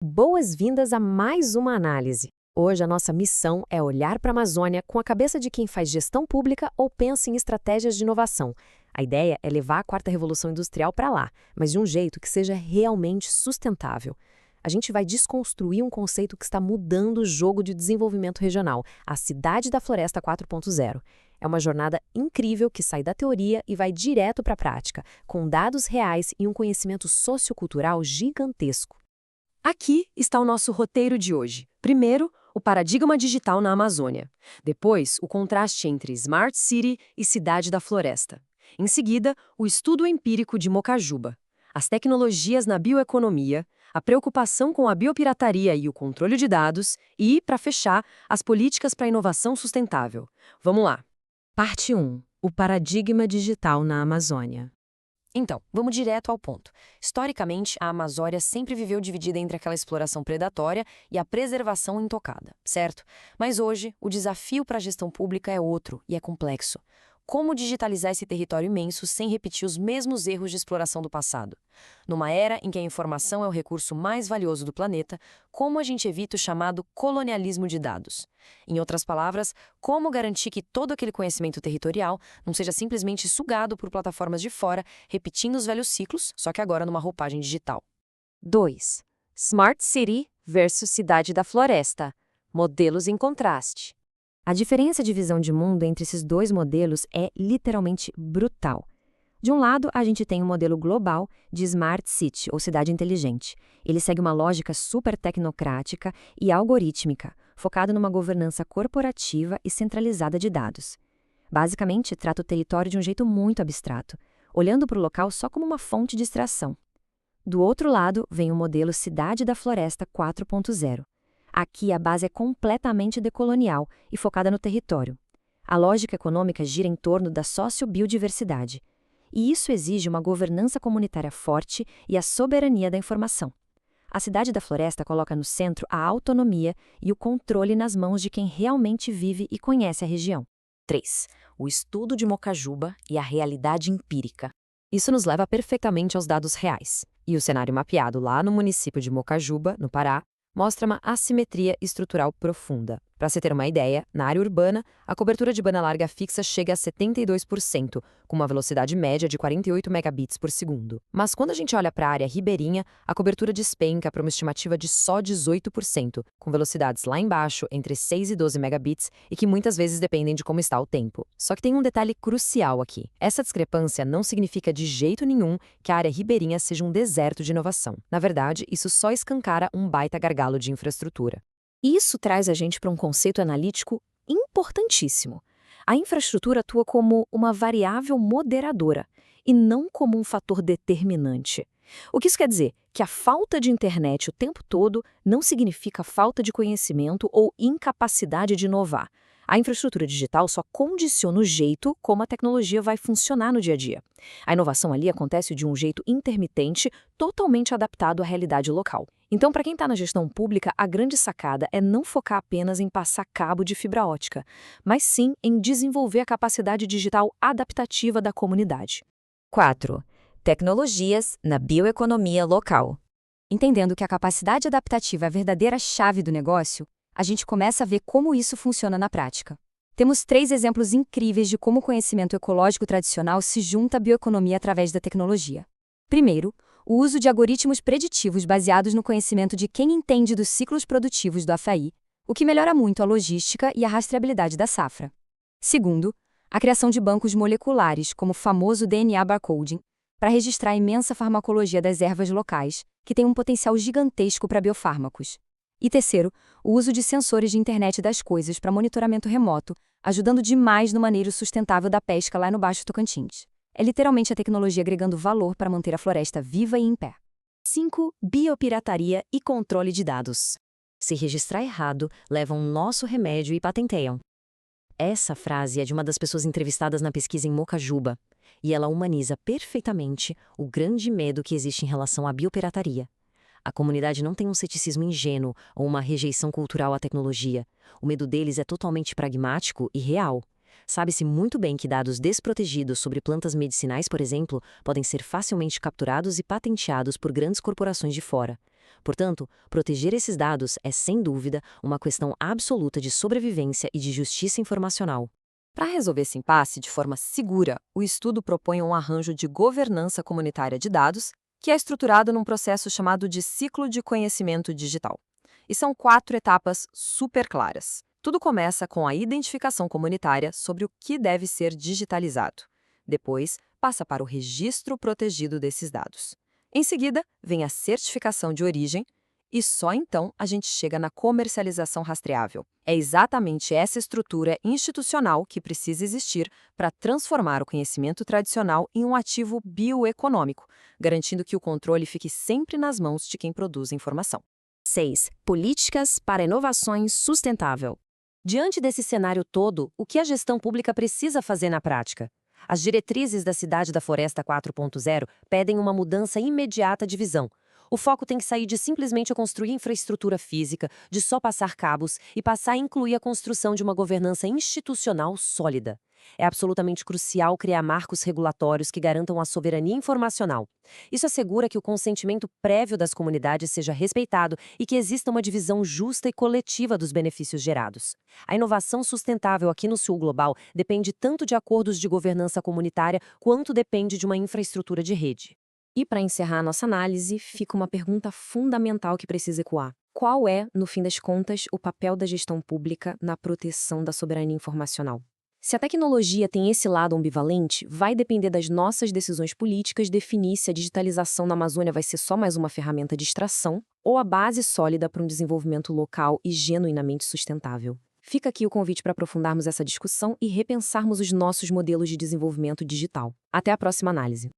Boas-vindas a mais uma análise. Hoje a nossa missão é olhar para a Amazônia com a cabeça de quem faz gestão pública ou pensa em estratégias de inovação. A ideia é levar a quarta revolução industrial para lá, mas de um jeito que seja realmente sustentável. A gente vai desconstruir um conceito que está mudando o jogo de desenvolvimento regional, a Cidade da Floresta 4.0. É uma jornada incrível que sai da teoria e vai direto para a prática, com dados reais e um conhecimento sociocultural gigantesco. Aqui está o nosso roteiro de hoje. Primeiro, o paradigma digital na Amazônia. Depois, o contraste entre Smart City e Cidade da Floresta. Em seguida, o estudo empírico de Mocajuba. As tecnologias na bioeconomia, a preocupação com a biopirataria e o controle de dados e, para fechar, as políticas para a inovação sustentável. Vamos lá. Parte 1. O paradigma digital na Amazônia. Então, vamos direto ao ponto. Historicamente, a Amazônia sempre viveu dividida entre aquela exploração predatória e a preservação intocada, certo? Mas hoje, o desafio para a gestão pública é outro e é complexo. Como digitalizar esse território imenso sem repetir os mesmos erros de exploração do passado? Numa era em que a informação é o recurso mais valioso do planeta, como a gente evita o chamado colonialismo de dados? Em outras palavras, como garantir que todo aquele conhecimento territorial não seja simplesmente sugado por plataformas de fora, repetindo os velhos ciclos, só que agora numa roupagem digital? 2. Smart City versus Cidade da Floresta. Modelos em contraste. A diferença de visão de mundo entre esses dois modelos é literalmente brutal. De um lado, a gente tem o modelo global de Smart City, ou cidade inteligente. Ele segue uma lógica super tecnocrática e algorítmica, focado numa governança corporativa e centralizada de dados. Basicamente, trata o território de um jeito muito abstrato, olhando para o local só como uma fonte de extração. Do outro lado, vem o modelo Cidade da Floresta 4.0. Aqui a base é completamente decolonial e focada no território. A lógica econômica gira em torno da sociobiodiversidade. E isso exige uma governança comunitária forte e a soberania da informação. A Cidade da Floresta coloca no centro a autonomia e o controle nas mãos de quem realmente vive e conhece a região. 3. O estudo de Mocajuba e a realidade empírica. Isso nos leva perfeitamente aos dados reais. E o cenário mapeado lá no município de Mocajuba, no Pará, mostra uma assimetria estrutural profunda. Para se ter uma ideia, na área urbana, a cobertura de banda larga fixa chega a 72%, com uma velocidade média de 48 megabits por segundo. Mas quando a gente olha para a área ribeirinha, a cobertura despenca para uma estimativa de só 18%, com velocidades lá embaixo, entre 6 e 12 megabits, e que muitas vezes dependem de como está o tempo. Só que tem um detalhe crucial aqui. Essa discrepância não significa de jeito nenhum que a área ribeirinha seja um deserto de inovação. Na verdade, isso só escancara um baita gargalo de infraestrutura. Isso traz a gente para um conceito analítico importantíssimo. A infraestrutura atua como uma variável moderadora e não como um fator determinante. O que isso quer dizer? Que a falta de internet o tempo todo não significa falta de conhecimento ou incapacidade de inovar. A infraestrutura digital só condiciona o jeito como a tecnologia vai funcionar no dia a dia. A inovação ali acontece de um jeito intermitente, totalmente adaptado à realidade local. Então, para quem está na gestão pública, a grande sacada é não focar apenas em passar cabo de fibra ótica, mas sim em desenvolver a capacidade digital adaptativa da comunidade. 4. Tecnologias na bioeconomia local. Entendendo que a capacidade adaptativa é a verdadeira chave do negócio, a gente começa a ver como isso funciona na prática. Temos 3 exemplos incríveis de como o conhecimento ecológico tradicional se junta à bioeconomia através da tecnologia. Primeiro, o uso de algoritmos preditivos baseados no conhecimento de quem entende dos ciclos produtivos do açaí, o que melhora muito a logística e a rastreabilidade da safra. Segundo, a criação de bancos moleculares, como o famoso DNA barcoding, para registrar a imensa farmacologia das ervas locais, que tem um potencial gigantesco para biofármacos. E terceiro, o uso de sensores de internet das coisas para monitoramento remoto, ajudando demais no manejo sustentável da pesca lá no Baixo Tocantins. É literalmente a tecnologia agregando valor para manter a floresta viva e em pé. 5. Biopirataria e controle de dados. Se registrar errado, levam nosso remédio e patenteiam. Essa frase é de uma das pessoas entrevistadas na pesquisa em Mocajuba, e ela humaniza perfeitamente o grande medo que existe em relação à biopirataria. A comunidade não tem um ceticismo ingênuo ou uma rejeição cultural à tecnologia. O medo deles é totalmente pragmático e real. Sabe-se muito bem que dados desprotegidos sobre plantas medicinais, por exemplo, podem ser facilmente capturados e patenteados por grandes corporações de fora. Portanto, proteger esses dados é, sem dúvida, uma questão absoluta de sobrevivência e de justiça informacional. Para resolver esse impasse de forma segura, o estudo propõe um arranjo de governança comunitária de dados, que é estruturado num processo chamado de ciclo de conhecimento digital. E são 4 etapas super claras. Tudo começa com a identificação comunitária sobre o que deve ser digitalizado. Depois, passa para o registro protegido desses dados. Em seguida, vem a certificação de origem, e só então a gente chega na comercialização rastreável. É exatamente essa estrutura institucional que precisa existir para transformar o conhecimento tradicional em um ativo bioeconômico, garantindo que o controle fique sempre nas mãos de quem produz a informação. 6. Políticas para inovações sustentável. Diante desse cenário todo, o que a gestão pública precisa fazer na prática? As diretrizes da Cidade da Floresta 4.0 pedem uma mudança imediata de visão. O foco tem que sair de simplesmente construir infraestrutura física, de só passar cabos, e passar a incluir a construção de uma governança institucional sólida. É absolutamente crucial criar marcos regulatórios que garantam a soberania informacional. Isso assegura que o consentimento prévio das comunidades seja respeitado e que exista uma divisão justa e coletiva dos benefícios gerados. A inovação sustentável aqui no Sul Global depende tanto de acordos de governança comunitária quanto depende de uma infraestrutura de rede. E para encerrar nossa análise, fica uma pergunta fundamental que precisa ecoar. Qual é, no fim das contas, o papel da gestão pública na proteção da soberania informacional? Se a tecnologia tem esse lado ambivalente, vai depender das nossas decisões políticas definir se a digitalização na Amazônia vai ser só mais uma ferramenta de extração ou a base sólida para um desenvolvimento local e genuinamente sustentável. Fica aqui o convite para aprofundarmos essa discussão e repensarmos os nossos modelos de desenvolvimento digital. Até a próxima análise.